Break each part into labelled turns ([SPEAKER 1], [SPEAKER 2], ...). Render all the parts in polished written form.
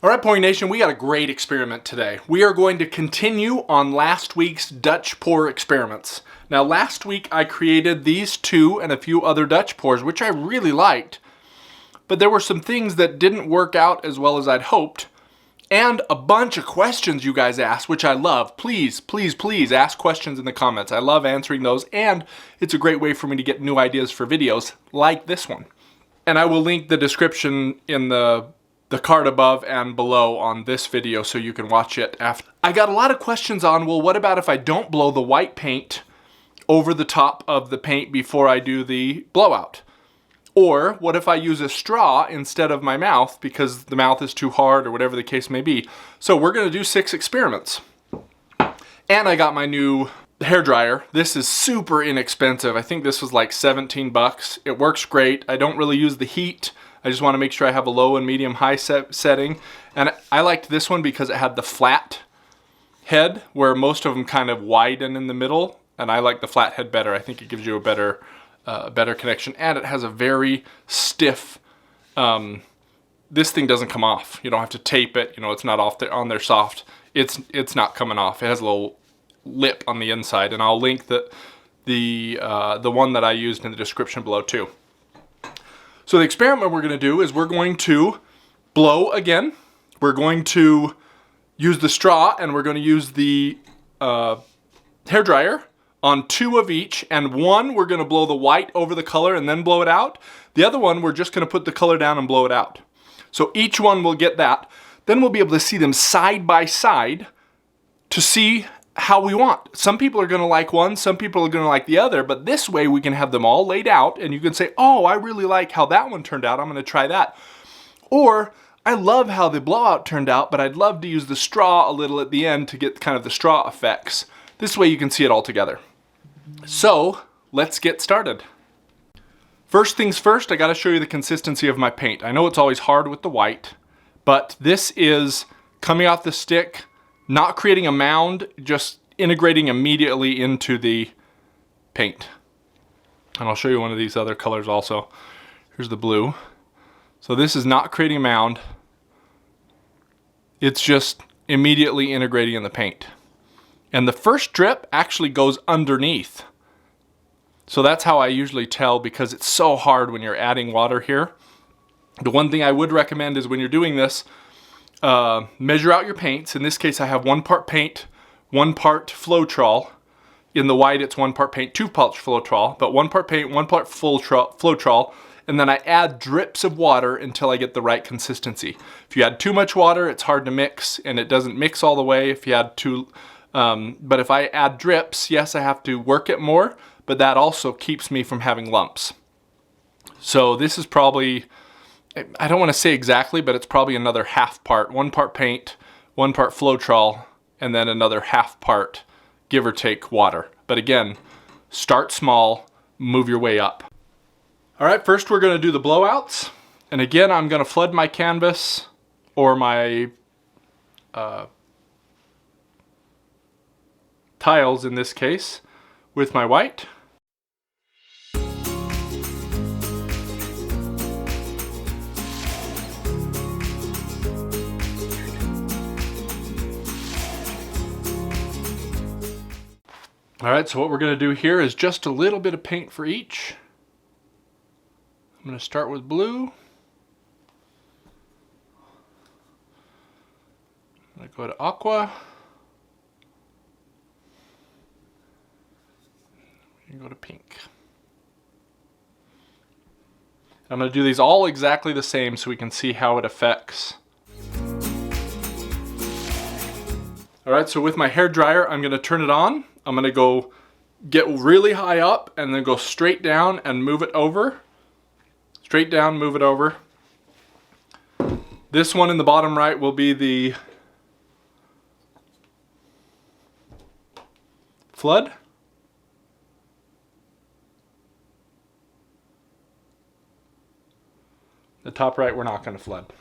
[SPEAKER 1] All right, Pouring Nation, we got a great experiment today. We are going to continue on last week's Dutch pour experiments. Now, last week I created these two and a few other Dutch pours, which I really liked, but there were some things that didn't work out as well as I'd hoped, and a bunch of questions you guys asked, which I love. Please, please, please ask questions in the comments. I love answering those, and it's a great way for me to get new ideas for videos like this one. And I will link the description in the card above and below on this video so you can watch it after. I got a lot of questions on, well, what about if I don't blow the white paint over the top of the paint before I do the blowout? Or what if I use a straw instead of my mouth because the mouth is too hard or whatever the case may be? So we're gonna do 6 experiments. And I got my new hairdryer. This is super inexpensive. I think this was like 17 bucks. It works great. I don't really use the heat. I just want to make sure I have a low and medium high setting. And I liked this one because it had the flat head where most of them kind of widen in the middle. And I like the flat head better. I think it gives you a better connection. And it has a very stiff, this thing doesn't come off. You don't have to tape it. You know, it's not off there on there soft. It's not coming off. It has a little lip on the inside. And I'll link the one that I used in the description below too. So the experiment we're going to do is we're going to blow again. We're going to use the straw and we're going to use the hairdryer on 2 of each. And one, we're going to blow the white over the color and then blow it out. The other one, we're just going to put the color down and blow it out. So each one will get that. Then we'll be able to see them side by side to see how we want. Some people are going to like one, some people are going to like the other, but this way we can have them all laid out and you can say, oh, I really like how that one turned out. I'm going to try that. Or I love how the blowout turned out, but I'd love to use the straw a little at the end to get kind of the straw effects. This way you can see it all together. So let's get started. First things first, I got to show you the consistency of my paint. I know it's always hard with the white, but this is coming off the stick, not creating a mound, just integrating immediately into the paint. And I'll show you one of these other colors also. Here's the blue. So this is not creating a mound. It's just immediately integrating in the paint. And the first drip actually goes underneath. So that's how I usually tell because it's so hard when you're adding water here. The one thing I would recommend is when you're doing this, measure out your paints. In this case, I have 1 part paint, 1 part Floetrol. In the white, it's 1 part paint, 2 parts Floetrol, but 1 part paint, 1 part Floetrol, and then I add drips of water until I get the right consistency. If you add too much water, it's hard to mix, and it doesn't mix all the way if you add too, but if I add drips, yes, I have to work it more, but that also keeps me from having lumps. So this is probably, I don't want to say exactly, but it's probably another half part. 1 part paint, 1 part Floetrol, and then another half part, give or take, water. But again, start small, move your way up. All right, first we're going to do the blowouts. And again, I'm going to flood my canvas or my tiles in this case with my white. All right, so what we're going to do here is just a little bit of paint for each. I'm going to start with blue. I'm going to go to aqua. And go to pink. I'm going to do these all exactly the same so we can see how it affects. All right, so with my hairdryer, I'm going to turn it on. I'm going to go get really high up and then go straight down and move it over. Straight down, move it over. This one in the bottom right will be the flood. The top right, we're not going to flood.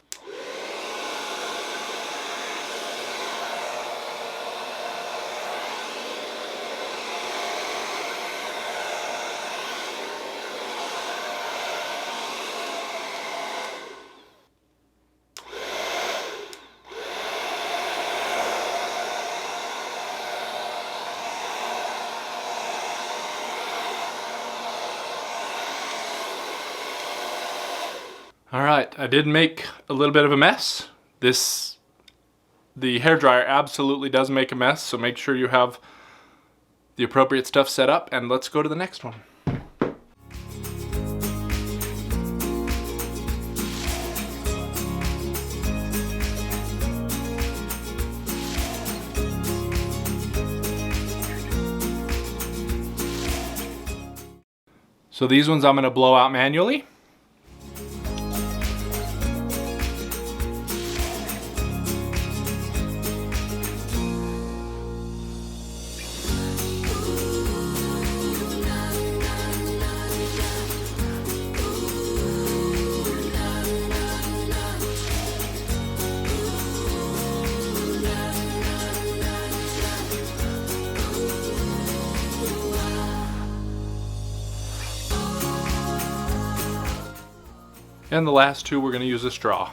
[SPEAKER 1] All right, I did make a little bit of a mess. The hairdryer absolutely does make a mess, so make sure you have the appropriate stuff set up, and let's go to the next one. So these ones I'm going to blow out manually. And the last two, we're going to use a straw.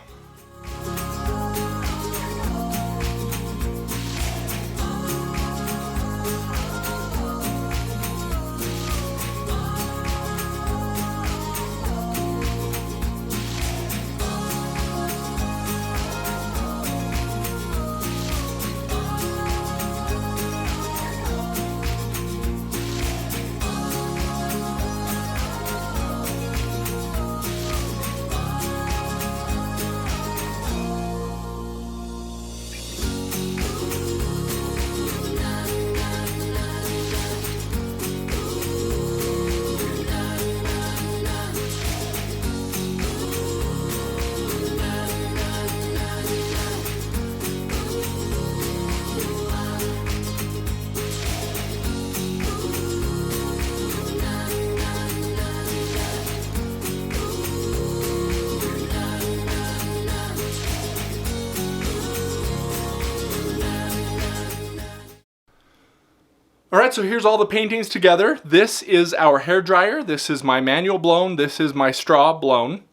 [SPEAKER 1] All right, so here's all the paintings together. This is our hairdryer. This is my manual blown. This is my straw blown.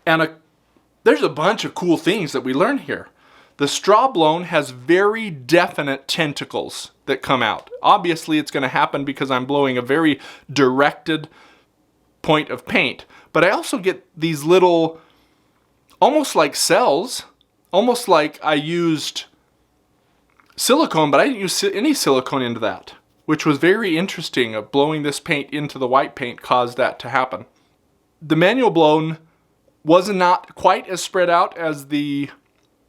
[SPEAKER 1] And there's a bunch of cool things that we learn here. The straw blown has very definite tentacles that come out. Obviously, it's going to happen because I'm blowing a very directed point of paint. But I also get these little, almost like cells, almost like I used silicone, but I didn't use any silicone into that, which was very interesting. Blowing this paint into the white paint caused that to happen. The manual blown was not quite as spread out as the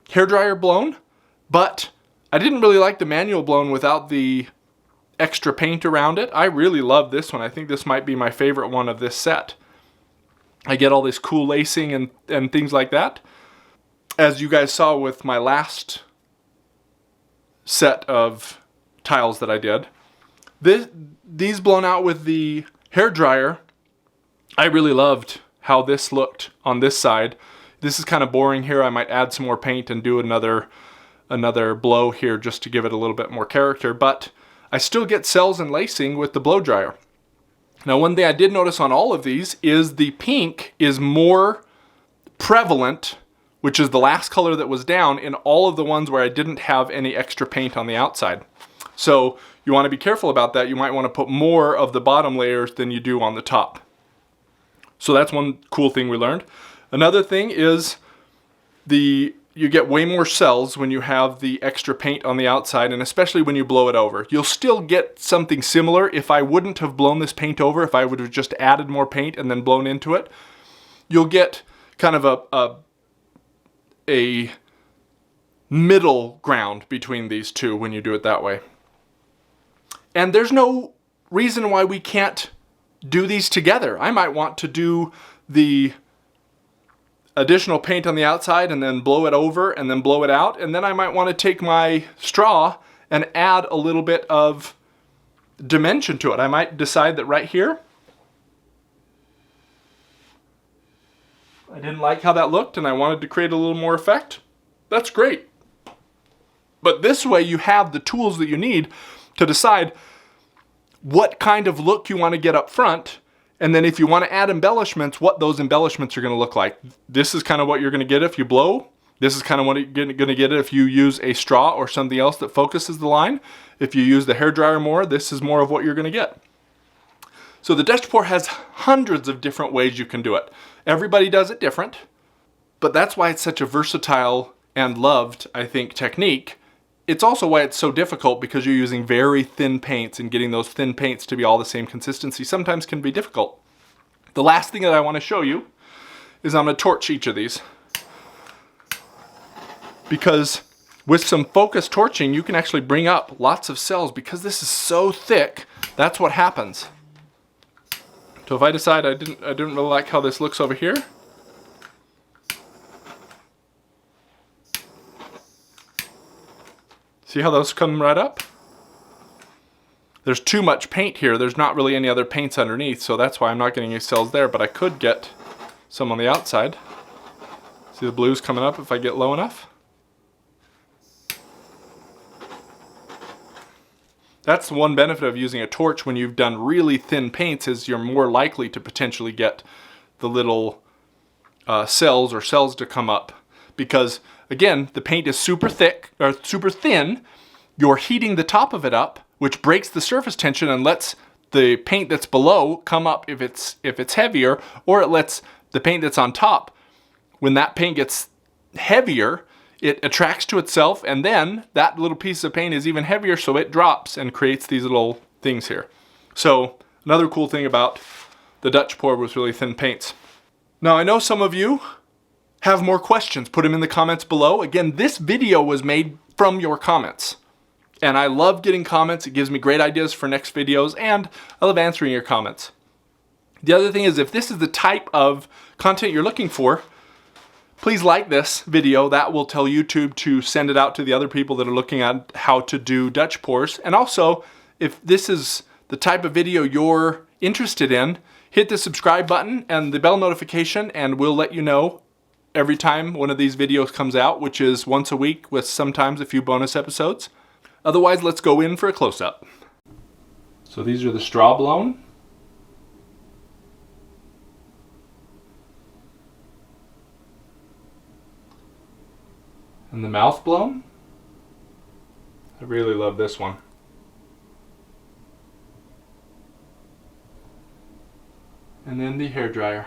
[SPEAKER 1] hairdryer blown, but I didn't really like the manual blown without the extra paint around it. I really love this one. I think this might be my favorite one of this set. I get all this cool lacing and things like that. As you guys saw with my last set of tiles that I did. These blown out with the hairdryer, I really loved how this looked on this side. This is kind of boring here. I might add some more paint and do another blow here just to give it a little bit more character, but I still get cells and lacing with the blow dryer. Now, one thing I did notice on all of these is the pink is more prevalent, which is the last color that was down, in all of the ones where I didn't have any extra paint on the outside. So you want to be careful about that. You might want to put more of the bottom layers than you do on the top. So that's one cool thing we learned. Another thing is you get way more cells when you have the extra paint on the outside, and especially when you blow it over. You'll still get something similar if I wouldn't have blown this paint over, if I would have just added more paint and then blown into it. You'll get kind of a middle ground between these two when you do it that way. And there's no reason why we can't do these together. I might want to do the additional paint on the outside and then blow it over and then blow it out, and then I might want to take my straw and add a little bit of dimension to it. I might decide that right here, I didn't like how that looked and I wanted to create a little more effect. That's great. But this way you have the tools that you need to decide what kind of look you want to get up front, and then if you want to add embellishments, what those embellishments are going to look like. This is kind of what you're going to get if you blow. This is kind of what you're going to get if you use a straw or something else that focuses the line. If you use the hairdryer more, this is more of what you're going to get. So the Dutch pour has hundreds of different ways you can do it. Everybody does it different, but that's why it's such a versatile and loved, I think, technique. It's also why it's so difficult, because you're using very thin paints, and getting those thin paints to be all the same consistency sometimes can be difficult. The last thing that I want to show you is I'm going to torch each of these, because with some focused torching you can actually bring up lots of cells. Because this is so thick, that's what happens. So if I decide I didn't really like how this looks over here, see how those come right up? There's too much paint here. There's not really any other paints underneath, so that's why I'm not getting any cells there, but I could get some on the outside. See the blues coming up if I get low enough? That's the one benefit of using a torch when you've done really thin paints, is you're more likely to potentially get the little cells to come up. Because again, the paint is super thick or super thin. You're heating the top of it up, which breaks the surface tension and lets the paint that's below come up if it's heavier, or it lets the paint that's on top, when that paint gets heavier, it attracts to itself, and then that little piece of paint is even heavier, so it drops and creates these little things here. So another cool thing about the Dutch pour with really thin paints. Now I know some of you have more questions. Put them in the comments below. Again, this video was made from your comments, and I love getting comments. It gives me great ideas for next videos, and I love answering your comments. The other thing is, if this is the type of content you're looking for, please like this video. That will tell YouTube to send it out to the other people that are looking at how to do Dutch pours. And also, if this is the type of video you're interested in, hit the subscribe button and the bell notification, and we'll let you know every time one of these videos comes out, which is once a week with sometimes a few bonus episodes. Otherwise, let's go in for a close-up. So these are the straw blown. And the mouth blown. I really love this one. And then the hairdryer.